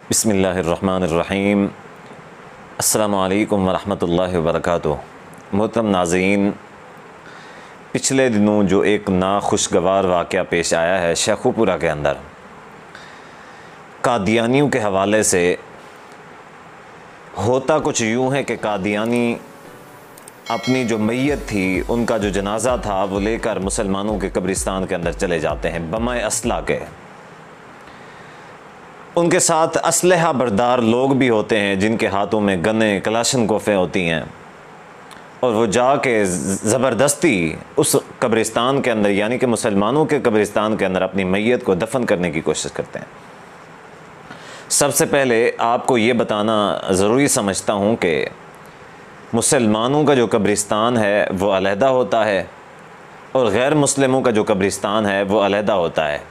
बिस्मिल्लाहिर्रहमानिर्रहीम। अस्सलामु अलैकुम वरहमतुल्लाहि वबरकातुहू। मोहतरम नाज़रीन, पिछले दिनों जो एक नाखुशगवार वाक़या पेश आया है शेखुपुरा के अंदर, कादियानियों के हवाले से, होता कुछ यूँ है कि कादियानी अपनी जो मैयत थी, उनका जो जनाज़ा था, वो लेकर मुसलमानों के कब्रिस्तान के अंदर चले जाते हैं बमाए असला के। उनके साथ असलहा बरदार लोग भी होते हैं जिनके हाथों में गने कलाशनकोफ़ें होती हैं, और वो जाके ज़बरदस्ती उस कब्रिस्तान के अंदर, यानी कि मुसलमानों के कब्रिस्तान के अंदर, अपनी मैयत को दफन करने की कोशिश करते हैं। सबसे पहले आपको ये बताना ज़रूरी समझता हूँ कि मुसलमानों का जो कब्रिस्तान है वो अलहदा होता है, और गैर मुस्लिमों का जो कब्रिस्तान है वो अलहदा होता है।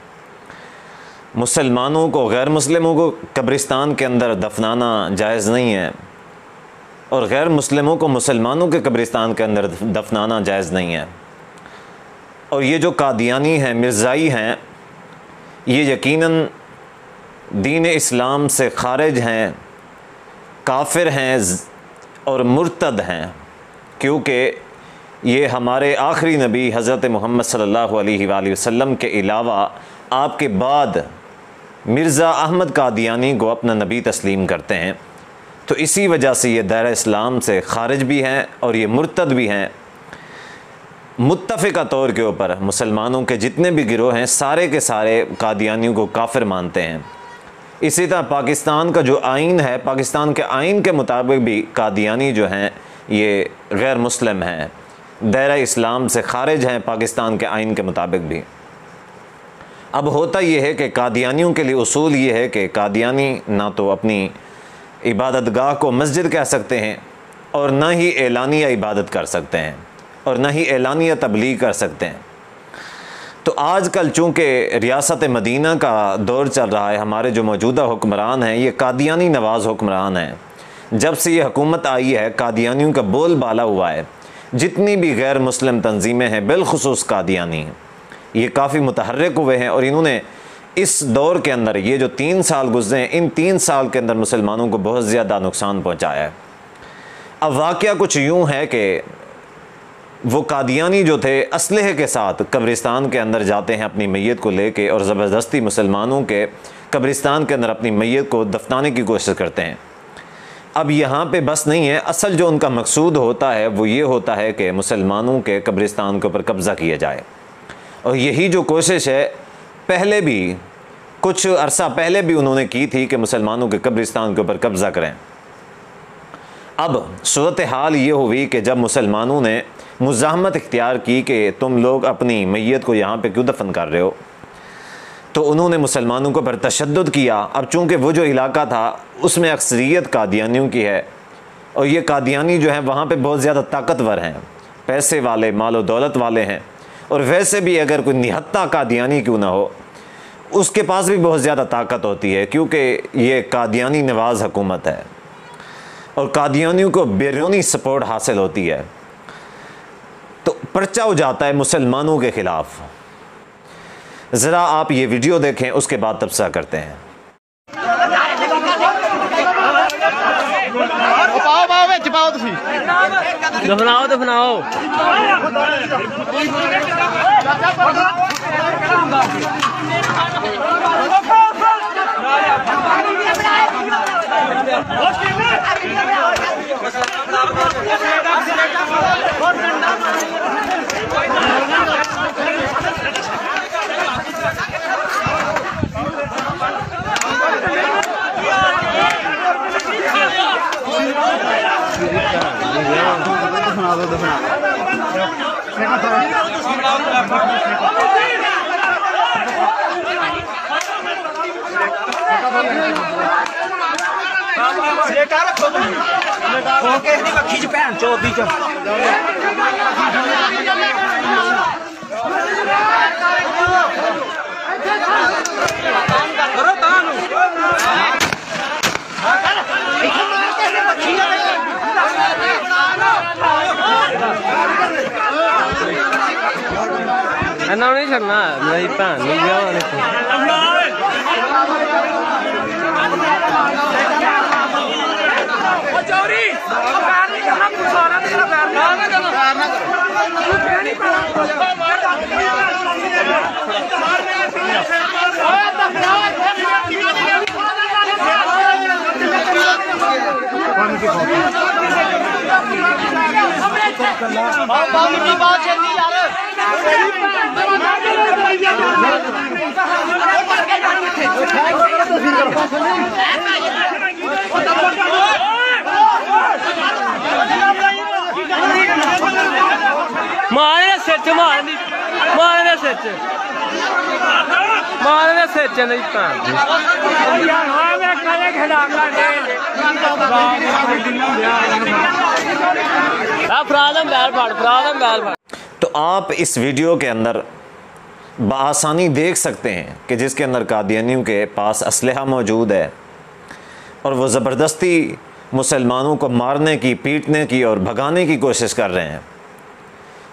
मुसलमानों को गैर मुस्लिमों को कब्रिस्तान के अंदर दफनाना जायज़ नहीं है, और गैर मुस्लिमों को मुसलमानों के कब्रिस्तान के अंदर दफनाना जायज़ नहीं है। और ये जो कादियानी हैं, मिर्ज़ाई हैं, ये यकीनन दीन इस्लाम से ख़ारिज हैं, काफिर हैं और मुर्तद हैं, क्योंकि ये हमारे आखिरी नबी हज़रत मोहम्मद सल्लल्लाहु अलैहि वसल्लम के अलावा आपके बाद मिर्ज़ा अहमद कादियानी को अपना नबी तस्लीम करते हैं। तो इसी वजह से ये दायरा इस्लाम से ख़ारिज भी हैं और ये मुर्तद भी हैं। मुत्तफ़िक़ा तौर के ऊपर मुसलमानों के जितने भी गिरोह हैं, सारे के सारे कादियानियों को काफिर मानते हैं। इसी तरह पाकिस्तान का जो आइन है, पाकिस्तान के आइन के मुताबिक भी कादियानी जो हैं ये गैर मुस्लिम हैं, दायरा इस्लाम से ख़ारिज हैं पाकिस्तान के आइन के मुताबिक भी। अब होता यह है कि कादियानियों के लिए उसूल ये है कि कादियानी ना तो अपनी इबादतगाह को मस्जिद कह सकते हैं, और ना ही एलानिया इबादत कर सकते हैं, और ना ही एलानिया तबलीग कर सकते हैं। तो आजकल चूँकि रियासत मदीना का दौर चल रहा है, हमारे जो मौजूदा हुक्मरान हैं ये कादियानी नवाज़ हुक्मरान हैं। जब से ये हुकूमत आई है, कादियानियों का बोलबाला हुआ है। जितनी भी गैर मुस्लिम तंजीमें हैं, बिलखुसूस कादियानी, ये काफ़ी मुतहर्रिक हुए हैं, और इन्होंने इस दौर के अंदर, ये जो 3 साल गुजरे हैं, इन 3 साल के अंदर मुसलमानों को बहुत ज़्यादा नुकसान पहुँचाया है। अब वाक़या कुछ यूँ है कि वो कादियानी जो थे असलहे के साथ कब्रिस्तान के अंदर जाते हैं अपनी मैयत को लेके, और ज़बरदस्ती मुसलमानों के कब्रिस्तान के अंदर अपनी मैयत को दफनाने की कोशिश करते हैं। अब यहाँ पे बस नहीं है, असल जो उनका मकसूद होता है वो ये होता है कि मुसलमानों के कब्रिस्तान के ऊपर कब्ज़ा किया जाए। और यही जो कोशिश है पहले भी, कुछ अरसा पहले भी उन्होंने की थी कि मुसलमानों के कब्रिस्तान के ऊपर कब्ज़ा करें। अब सूरत हाल ये हुई कि जब मुसलमानों ने मुज़ाहमत इख्तियार की कि तुम लोग अपनी मैयत को यहाँ पे क्यों दफन कर रहे हो, तो उन्होंने मुसलमानों को पर तशद्दुद किया। अब चूँकि वो जो इलाका था उसमें अक्सरियत कादियानियों की है, और ये कादियानी जो हैं वहाँ पे बहुत ज़्यादा ताकतवर हैं, पैसे वाले, मालो दौलत वाले हैं। और वैसे भी अगर कोई निहत्ता कादियानी क्यों ना हो, उसके पास भी बहुत ज़्यादा ताकत होती है, क्योंकि ये कादियानी नवाज़ हुकूमत है और कादियानियों को बैरूनी सपोर्ट हासिल होती है। तो पर्चा हो जाता है मुसलमानों के ख़िलाफ़। ज़रा आप ये वीडियो देखें, उसके बाद तबसरा करते हैं। दफनाओ दफनाओ खींच पैन चौबी Anh नहीं छड़ना मेरी भैन नहीं मारने सिर च मारने सिर च मारने सिर च नहीं तो आप इस वीडियो के अंदर बआसानी देख सकते हैं कि जिसके अंदर कादियानियों के पास असलहा मौजूद है और वो ज़बरदस्ती मुसलमानों को मारने की, पीटने की और भगाने की कोशिश कर रहे हैं,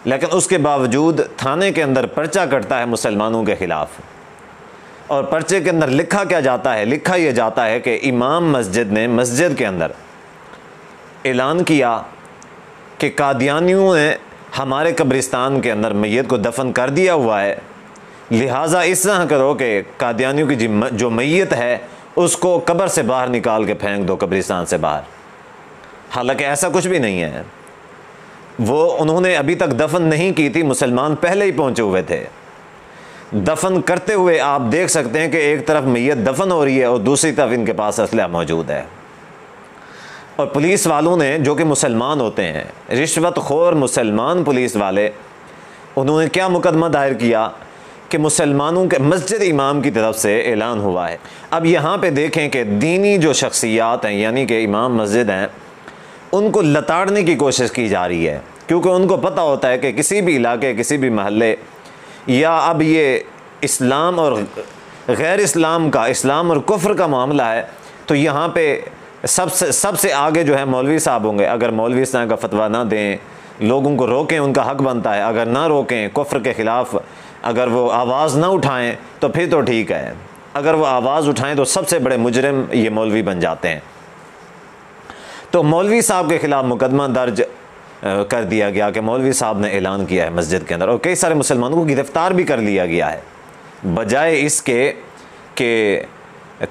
लेकिन उसके बावजूद थाने के अंदर पर्चा कटता है मुसलमानों के ख़िलाफ़। और पर्चे के अंदर लिखा क्या जाता है? लिखा यह जाता है कि इमाम मस्जिद ने मस्जिद के अंदर ऐलान किया कि कादियानियों ने हमारे कब्रिस्तान के अंदर मैयत को दफन कर दिया हुआ है, लिहाजा इस तरह करो कि कादियानियों की जो मैयत है उसको कब्र से बाहर निकाल के फेंक दो, कब्रिस्तान से बाहर। हालांकि ऐसा कुछ भी नहीं है, वो उन्होंने अभी तक दफन नहीं की थी, मुसलमान पहले ही पहुंचे हुए थे। दफन करते हुए आप देख सकते हैं कि एक तरफ मैयत दफन हो रही है और दूसरी तरफ इनके पास असलहा मौजूद है। और पुलिस वालों ने, जो कि मुसलमान होते हैं, रिश्वतखोर मुसलमान पुलिस वाले, उन्होंने क्या मुकदमा दायर किया कि मुसलमानों के मस्जिद इमाम की तरफ से ऐलान हुआ है। अब यहाँ पे देखें कि दीनी जो शख्सियात हैं, यानी कि इमाम मस्जिद हैं, उनको लताड़ने की कोशिश की जा रही है, क्योंकि उनको पता होता है कि किसी भी इलाके, किसी भी महल्ले, या अब ये इस्लाम और गैर इस्लाम का, इस्लाम और कुफ्र का मामला है, तो यहाँ पे सबसे आगे जो है मौलवी साहब होंगे। अगर मौलवी इस तरह का फतवा ना दें, लोगों को रोकें, उनका हक बनता है। अगर ना रोकें, कुफ्र के ख़िलाफ़ अगर वो आवाज़ ना उठाएं तो फिर तो ठीक है, अगर वो आवाज़ उठाएं तो सबसे बड़े मुजरिम ये मौलवी बन जाते हैं। तो मौलवी साहब के ख़िलाफ़ मुकदमा दर्ज कर दिया गया कि मौलवी साहब ने ऐलान किया है मस्जिद के अंदर, और कई सारे मुसलमानों को गिरफ़्तार भी कर लिया गया है। बजाय इसके कि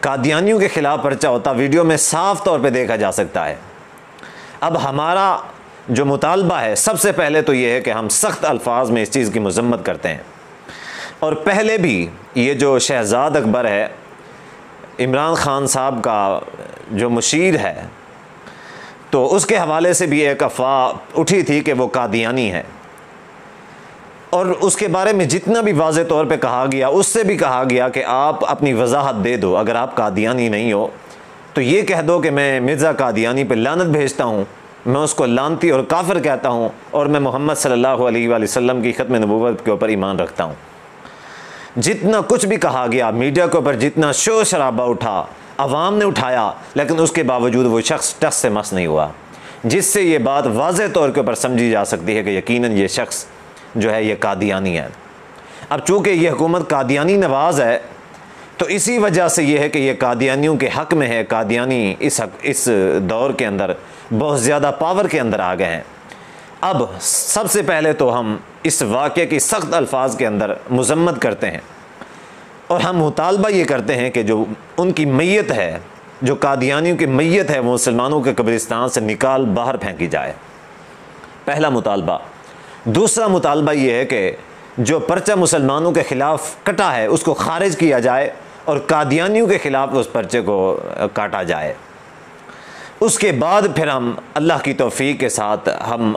कादियानियों के ख़िलाफ़ पर्चा होता, वीडियो में साफ़ तौर पे देखा जा सकता है। अब हमारा जो मुतालबा है, सबसे पहले तो ये है कि हम सख्त अल्फाज में इस चीज़ की मज़म्मत करते हैं। और पहले भी ये जो शहज़ाद अकबर है, इमरान ख़ान साहब का जो मुशीर है, तो उसके हवाले से भी एक अफवाह उठी थी कि वो कादियानी है, और उसके बारे में जितना भी वाज़े तौर पे कहा गया, उससे भी कहा गया कि आप अपनी वजाहत दे दो। अगर आप कादियानी नहीं हो तो ये कह दो कि मैं मिर्ज़ा कादियानी पे लानत भेजता हूँ, मैं उसको लानती और काफिर कहता हूँ, और मैं मोहम्मद सल्लल्लाहु अलैहि वसल्लम की ख़त्म नबूवत के ऊपर ईमान रखता हूँ। जितना कुछ भी कहा गया, मीडिया के ऊपर जितना शोर शराबा उठा, अवाम ने उठाया, लेकिन उसके बावजूद वो शख्स टस से मस नहीं हुआ, जिससे ये बात वाज़े तौर के ऊपर समझी जा सकती है कि यकीनन ये शख्स जो है ये कादियानी है। अब चूँकि ये हुकूमत कादियानी नवाज़ है, तो इसी वजह से ये है कि ये कादियानियों के हक़ में है। कादियानी इस दौर के अंदर बहुत ज़्यादा पावर के अंदर आ गए हैं। अब सबसे पहले तो हम इस वाक़े की सख्त अल्फाज के अंदर मज़म्मत करते हैं, और हम मुतालबा ये करते हैं कि जो उनकी मैयत है, जो कादियानियों की मैयत है, वो मुसलमानों के कब्रिस्तान से निकाल बाहर फेंकी जाए, पहला मुतालबा। दूसरा मुतालबा ये है कि जो पर्चा मुसलमानों के ख़िलाफ़ कटा है उसको खारिज किया जाए और कादियानियों के ख़िलाफ़ उस पर्चे को काटा जाए। उसके बाद फिर हम अल्लाह की तौफ़ीक़ के साथ हम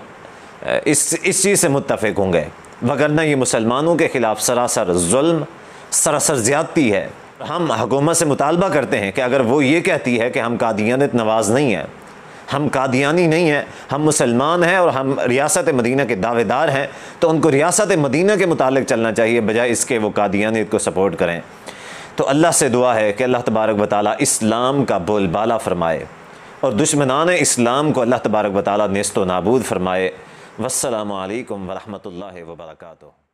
इस चीज़ से मुत्तफ़िक़ होंगे, वगरना ये मुसलमानों के ख़िलाफ़ सरासर जुल्म, सरासर ज़्यादती है। हम हुकूमत से मुतालबा करते हैं कि अगर वो ये कहती है कि हम कादियानियत नवाज़ नहीं हैं, हम कादियानी नहीं हैं, हम मुसलमान हैं और हम रियासत मदीना के दावेदार हैं, तो उनको रियासत मदीना के मुतालिक चलना चाहिए, बजाय इसके वो कादियानियत को सपोर्ट करें। तो अल्लाह से दुआ है कि अल्लाह तबारक व तआला इस्लाम का बोलबाला फ़रमाए और दुश्मनान इस्लाम को अल्लाह तबारक व तआला नेस्तो नाबूद फ़रमाए। वस्सलामु अलैकुम व रहमतुल्लाहि व बरकातुहू।